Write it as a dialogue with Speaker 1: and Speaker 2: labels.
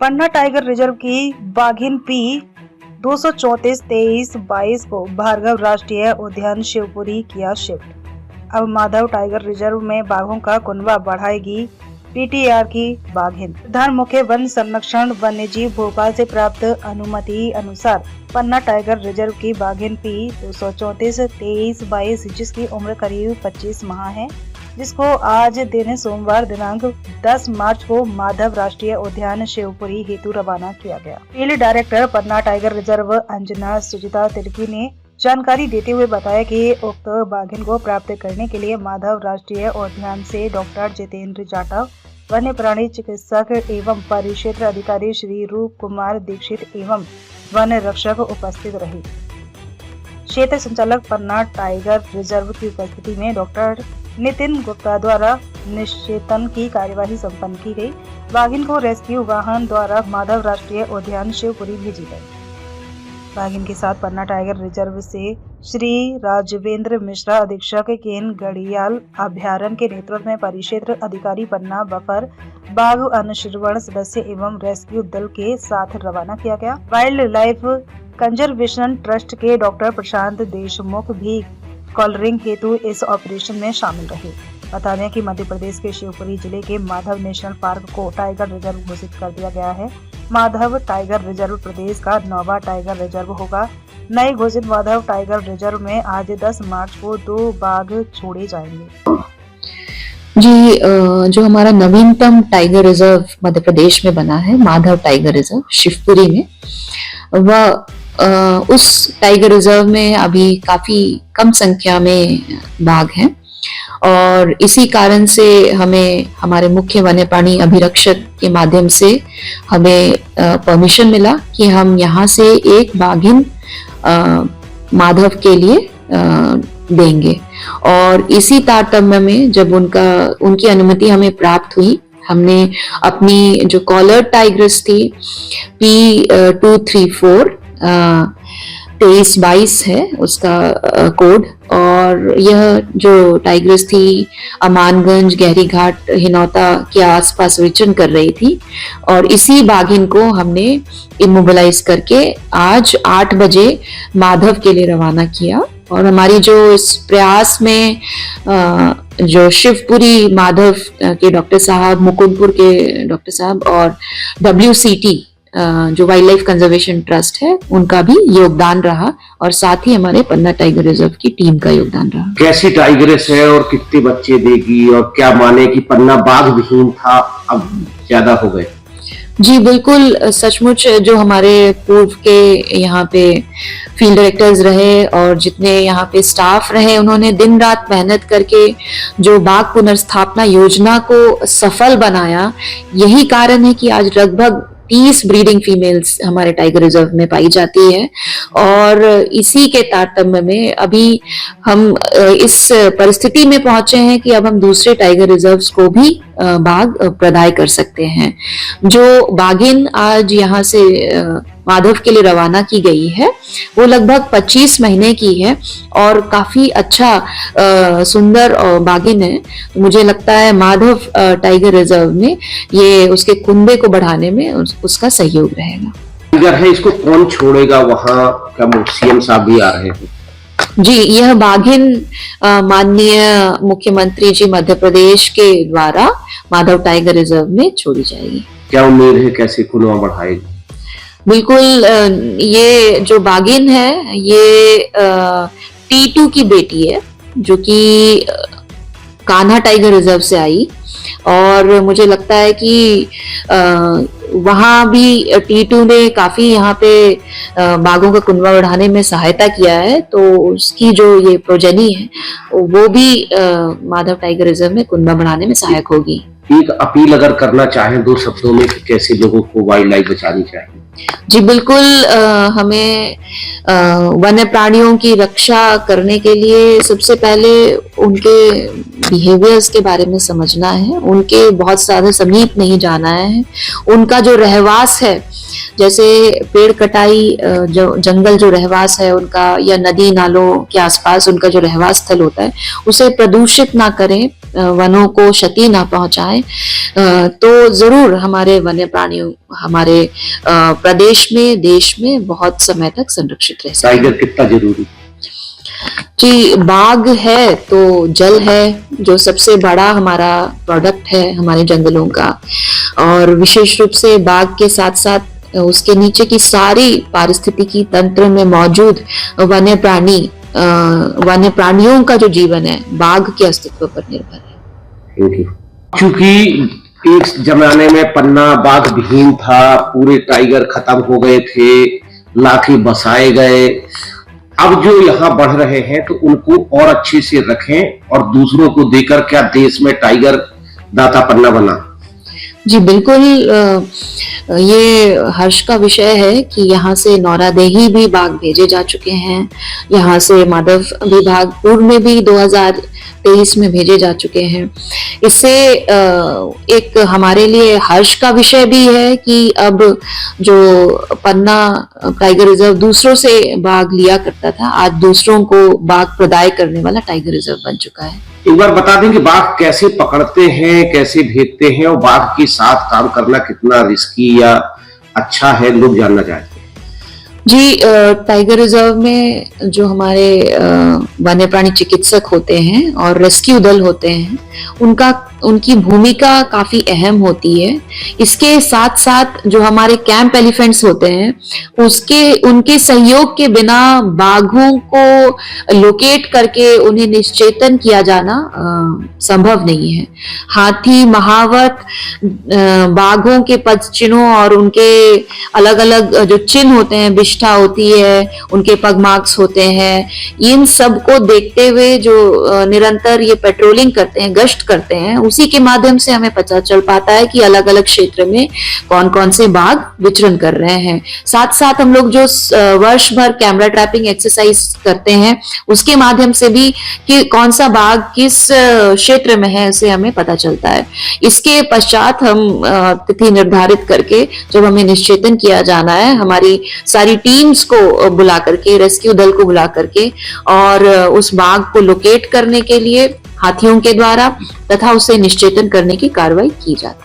Speaker 1: पन्ना tiger reserve की बाघिन P 234-23-22 को भार्गव राष्ट्रीय उद्यान शिवपुरी किया शिफ्ट। अब माधव टाइगर रिजर्व में बाघों का कुनबा बढ़ाएगी पीटीआर की बाघिन। प्रधान मुख्य वन संरक्षण वन्यजीव भोपाल से प्राप्त अनुमति अनुसार पन्ना टाइगर रिजर्व की बाघिन पी 234-23-22 जिसकी उम्र करीब 25 माह है, जिसको आज दिन सोमवार दिनांक 10 मार्च को माधव राष्ट्रीय उद्यान शिवपुरी हेतु रवाना किया गया। फील्ड डायरेक्टर पन्ना टाइगर रिजर्व अंजना सुजिता तिलकी ने जानकारी देते हुए बताया कि उक्त बाघिन को प्राप्त करने के लिए माधव राष्ट्रीय उद्यान से डॉक्टर जितेंद्र जाटव, वन्य प्राणी चिकित्सक एवं परिक्षेत्र अधिकारी श्री रूप कुमार दीक्षित एवं वन रक्षक उपस्थित रहे। क्षेत्र संचालक पन्ना टाइगर रिजर्व की उपस्थिति में डॉक्टर नितिन गुप्ता द्वारा निश्चेतन की कार्यवाही संपन्न की गई। बाघिन को रेस्क्यू वाहन द्वारा माधव राष्ट्रीय उद्यान शिवपुरी भेजी गई। बाघिन के साथ पन्ना टाइगर रिजर्व से श्री राजवेंद्र मिश्रा अधीक्षक केन गढ़ियाल अभ्यारण्य के नेतृत्व में परिक्षेत्र अधिकारी पन्ना बफर बाघ अनुश्रवण सदस्य एवं रेस्क्यू दल के साथ रवाना किया गया। वाइल्ड लाइफ कंजर्वेशन ट्रस्ट के डॉक्टर प्रशांत देशमुख भी कॉलरिंग हेतु इस ऑपरेशन में शामिल रहे। बता दें कि मध्य प्रदेश के शिवपुरी जिले के माधव नेशनल पार्क को टाइगर रिजर्व घोषित कर दिया गया है। माधव टाइगर रिजर्व प्रदेश का 9वां टाइगर रिजर्व होगा। नए घोषित माधव टाइगर रिजर्व में आज 10 मार्च को 2 बाघ छोड़े जाएंगे।
Speaker 2: जी, जो हमारा नवीनतम टाइगर रिजर्व मध्य प्रदेश में बना है, माधव टाइगर रिजर्व शिवपुरी में, वह उस टाइगर रिजर्व में अभी काफी कम संख्या में बाघ हैं और इसी कारण से हमें हमारे मुख्य वन्य प्राणी अभिरक्षक के माध्यम से हमें परमिशन मिला कि हम यहाँ से एक बाघिन माधव के लिए देंगे। और इसी तारतम्य में जब उनकी अनुमति हमें प्राप्त हुई, हमने अपनी जो कॉलर टाइग्रेस थी P234 23-22 है उसका कोड, और यह जो टाइग्रेस थी अमानगंज, गहरी घाट, हिनौता के आसपास विचरण कर रही थी और इसी बाघिन को हमने इमोबिलाइज करके आज 8 बजे माधव के लिए रवाना किया। और हमारी जो इस प्रयास में जो शिवपुरी माधव के डॉक्टर साहब, मुकुंदपुर के डॉक्टर साहब और WCT जो वाइल्ड लाइफ कंजर्वेशन ट्रस्ट है उनका भी योगदान रहा और साथ ही हमारे पन्ना टाइगर रिजर्व की टीम का योगदान रहा।
Speaker 3: कैसी टाइगरेस है और कितने बच्चे देगी, और क्या माने कि पन्ना बाघ विहीन था अब ज्यादा हो गए?
Speaker 2: जी बिल्कुल, सचमुच जो हमारे पूर्व के यहाँ पे फील्ड डायरेक्टर्स रहे और जितने यहाँ पे स्टाफ रहे, उन्होंने दिन रात मेहनत करके जो बाघ पुनर्स्थापना योजना को सफल बनाया। यही कारण है कि आज लगभग 30 ब्रीडिंग फीमेल्स हमारे टाइगर रिजर्व में पाई जाती है और इसी के तारतम्य में अभी हम इस परिस्थिति में पहुंचे हैं कि अब हम दूसरे टाइगर रिजर्व्स को भी बाघ प्रदाय कर सकते हैं। जो बाघिन आज यहाँ से माधव के लिए रवाना की गई है वो लगभग 25 महीने की है और काफी अच्छा सुंदर बाघिन है। मुझे लगता है माधव टाइगर रिजर्व में ये उसके कुनबे को बढ़ाने में उसका सहयोग रहेगा।
Speaker 3: टाइगर है, इसको कौन छोड़ेगा? वहाँ क्या CM साहब भी आ रहे हैं?
Speaker 2: जी, यह बाघिन माननीय मुख्यमंत्री जी मध्य प्रदेश के द्वारा माधव टाइगर रिजर्व में छोड़ी जाएगी।
Speaker 3: क्या उम्मीद है, कैसे कुनबा बढ़ाएगी?
Speaker 2: बिल्कुल, ये जो बाघिन है ये T2 की बेटी है जो कि कान्हा टाइगर रिजर्व से आई और मुझे लगता है कि वहाँ भी T2 ने काफी यहाँ पे बाघों का कुनबा बढ़ाने में सहायता किया है, तो उसकी जो ये प्रोजेनी है वो भी माधव टाइगर रिजर्व में कुनबा बढ़ाने में सहायक होगी।
Speaker 3: एक अपील अगर करना चाहें 2 शब्दों में कि कैसे लोगों को वाइल्ड लाइफ बचानी चाहिए।
Speaker 2: जी बिल्कुल, हमें वन्य प्राणियों की रक्षा करने के लिए सबसे पहले उनके बिहेवियर्स के बारे में समझना है, उनके बहुत ज्यादा समीप नहीं जाना है, उनका जो रहवास है, जैसे पेड़ कटाई, जो जंगल जो रहवास है उनका, या नदी नालों के आसपास उनका जो रहवास स्थल होता है, उसे प्रदूषित ना करें, वनों को क्षति ना पहुंचाएं, तो जरूर हमारे वन्य प्राणियों हमारे प्रदेश में, देश में बहुत समय तक संरक्षित रह सकते हैं।
Speaker 3: टाइगर कितना जरूरी?
Speaker 2: जी, बाघ है तो जल है, जो सबसे बड़ा हमारा प्रोडक्ट है हमारे जंगलों का, और विशेष रूप से बाघ के साथ साथ उसके नीचे की सारी पारिस्थितिकी तंत्र में मौजूद वन्य प्राणियों का जो जीवन है बाघ के अस्तित्व पर निर्भर है।
Speaker 3: क्योंकि एक जमाने में पन्ना बाघ विहीन था, पूरे टाइगर खत्म हो गए थे, लाके बसाए गए। अब जो यहाँ बढ़ रहे हैं तो उनको और अच्छे से रखें और दूसरों को देकर क्या देश में टाइगर दाता पन्ना बना।
Speaker 2: जी बिल्कुल, ये हर्ष का विषय है कि यहाँ से नौरादेही भी बाघ भेजे जा चुके हैं, यहाँ से माधव विभाग पूर्व में भी 2023 में भेजे जा चुके हैं। इससे एक हमारे लिए हर्ष का विषय भी है कि अब जो पन्ना टाइगर रिजर्व दूसरों से बाघ लिया करता था, आज दूसरों को बाघ प्रदाय करने वाला टाइगर रिजर्व बन चुका है।
Speaker 3: एक बार बता दें कि बाघ कैसे पकड़ते हैं, कैसे भेजते हैं, और बाघ के साथ काम करना कितना रिस्की या अच्छा है, लोग जानना चाहते हैं।
Speaker 2: जी, टाइगर रिजर्व में जो हमारे वन्य प्राणी चिकित्सक होते हैं और रेस्क्यू दल होते हैं, उनकी भूमिका काफी अहम होती है। इसके साथ साथ जो हमारे कैंप एलिफेंट्स होते हैं, उनके सहयोग के बिना बाघों को लोकेट करके उन्हें निश्चेतन किया जाना संभव नहीं है। हाथी, महावत, बाघों के पद चिन्हों और उनके अलग अलग जो चिन्ह होते हैं, विष्ठा होती है, उनके पग मार्क्स होते हैं, इन सब को देखते हुए जो निरंतर ये पेट्रोलिंग करते हैं, गश्त करते हैं, उसी के माध्यम से हमें पता चल पाता है कि अलग अलग क्षेत्र में कौन कौन से बाघ विचरण कर रहे हैं। साथ साथ हम लोग जो वर्ष भर कैमरा ट्रैपिंग एक्सरसाइज करते हैं, उसके माध्यम से भी कि कौन सा बाघ किस क्षेत्र में है, उसे हमें पता चलता है। इसके पश्चात हम तिथि निर्धारित करके जब हमें निश्चेतन किया जाना है, हमारी सारी टीम्स को बुला करके, रेस्क्यू दल को बुला करके, और उस बाघ को लोकेट करने के लिए हाथियों के द्वारा तथा उसे निश्चेतन करने की कार्रवाई की जाती है।